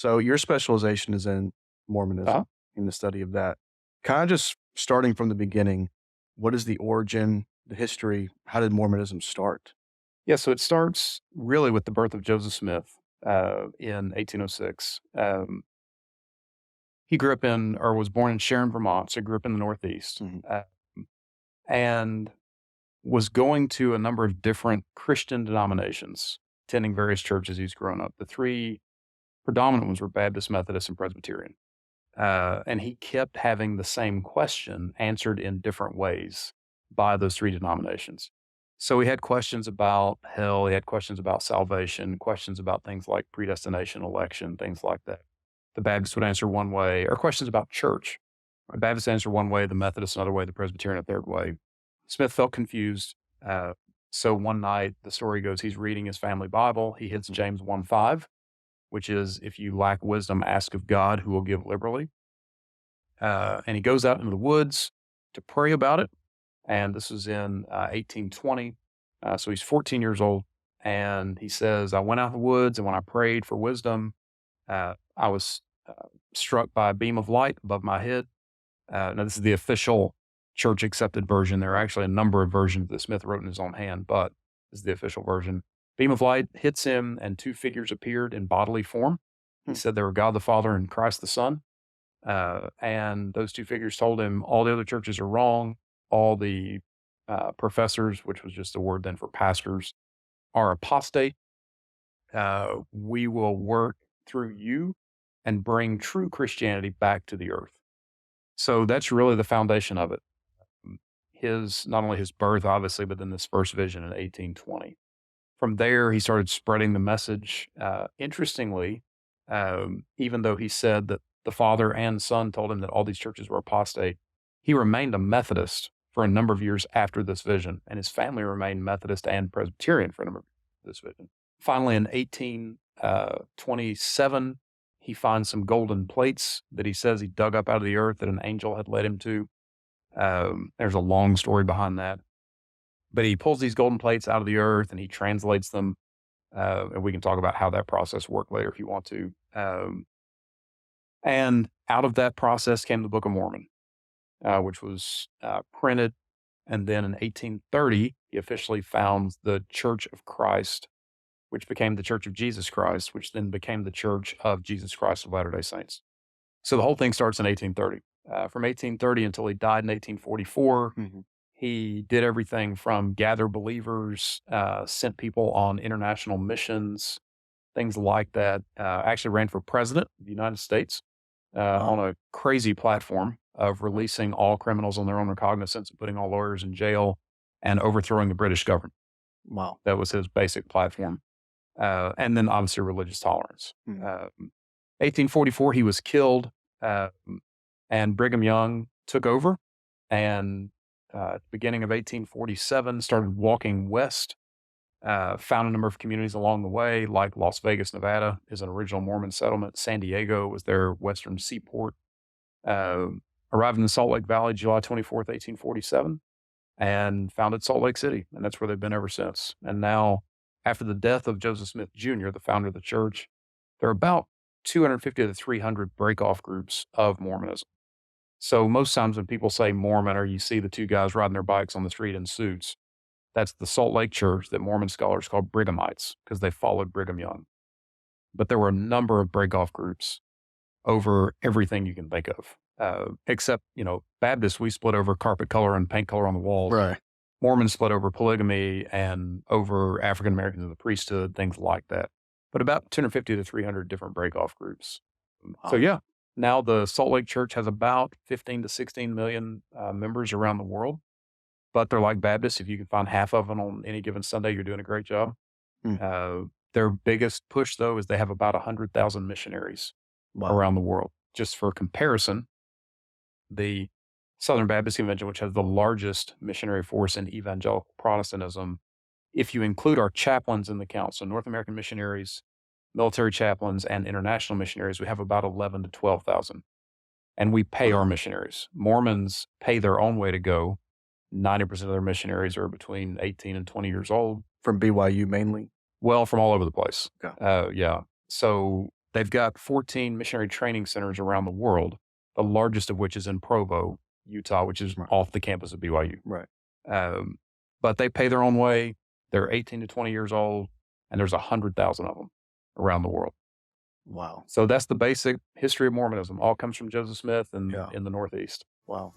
So your specialization is in Uh-huh. Mormonism, in the study of that. Kind of just starting from the beginning, what is the origin, the history? How did Mormonism start? Yeah, so it starts really with the birth of Joseph Smith in 1806. He grew up in, or was born in Sharon, Vermont, so he grew up in the Northeast, Mhm. and was going to a number of different Christian denominations, attending various churches he's grown up. The three predominant ones were Baptist, Methodist, and Presbyterian. And he kept having the same question answered in different ways by those three denominations. So he had questions about hell, he had questions about salvation, questions about things like predestination, election, things like that. The Baptist would answer one way, or questions about church. The Baptist answer one way, the Methodist another way, the Presbyterian a third way. Smith felt confused. Uh, so one night, the story goes, he's reading his family Bible. He hits James 1:5, which is, if you lack wisdom, ask of God, who will give liberally. And he goes out into the woods to pray about it. And this was in 1820. So he's 14 years old. And he says, I went out in the woods, and when I prayed for wisdom, I was struck by a beam of light above my head. Now, this is the official church accepted version. There are actually a number of versions that Smith wrote in his own hand, but this is the official version. Beam of light hits him, and two figures appeared in bodily form. He Hmm. said they were God the Father and Christ the Son. And those two figures told him all the other churches are wrong. All the professors, which was just a word then for pastors, are apostate. We will work through you and bring true Christianity back to the earth. So that's really the foundation of it. Not only his birth, obviously, but then this first vision in 1820. From there, he started spreading the message. Interestingly, even though he said that the father and son told him that all these churches were apostate, he remained a Methodist for a number of years after this vision, and his family remained Methodist and Presbyterian for a number of years after this vision. Finally, in 1827, he finds some golden plates that he says he dug up out of the earth that an angel had led him to. There's a long story behind that. But he pulls these golden plates out of the earth and he translates them. And we can talk about how that process worked later if you want to. And out of that process came the Book of Mormon, which was printed. And then in 1830, he officially founds the Church of Christ, which became the Church of Jesus Christ, which then became the Church of Jesus Christ of Latter-day Saints. So the whole thing starts in 1830. From 1830 until he died in 1844, he did everything from gather believers, sent people on international missions, things like that. Actually ran for president of the United States on a crazy platform of releasing all criminals on their own recognizance and putting all lawyers in jail and overthrowing the British government. Wow. That was his basic platform. And then obviously religious tolerance. 1844, he was killed, and Brigham Young took over, and at the beginning of 1847, started walking west, found a number of communities along the way, like Las Vegas, Nevada is an original Mormon settlement. San Diego was their western seaport. Arrived in the Salt Lake Valley, July 24th, 1847, and founded Salt Lake City, and that's where they've been ever since. And now, after the death of Joseph Smith Jr., the founder of the church, there are about 250 to 300 break-off groups of Mormonism. So most times when people say Mormon, or you see the two guys riding their bikes on the street in suits, that's the Salt Lake Church that Mormon scholars call Brighamites because they followed Brigham Young. But there were a number of break-off groups over everything you can think of, except, Baptists, we split over carpet color and paint color on the walls. Right. Mormons split over polygamy and over African Americans in the priesthood, things like that. But about 250 to 300 different break-off groups. So yeah, now the Salt Lake Church has about 15 to 16 million members around the world. But they're like Baptists. If you can find half of them on any given Sunday, you're doing a great job. Their biggest push, though, is they have about 100,000 missionaries around the world. Just for comparison, the Southern Baptist Convention, which has the largest missionary force in evangelical Protestantism, if you include our chaplains in the count, so North American missionaries, military chaplains, and international missionaries, we have about 11 to 12,000. And we pay our missionaries. Mormons pay their own way to go. 90% of their missionaries are between 18 and 20 years old. From BYU mainly? Well, from all over the place. Okay. Yeah. So They've got 14 missionary training centers around the world, the largest of which is in Provo, Utah, which is off the campus of BYU. Right. But they pay their own way. They're 18 to 20 years old, and there's 100,000 of them around the world. Wow. So that's the basic history of Mormonism. All comes from Joseph Smith and in the Northeast. Wow.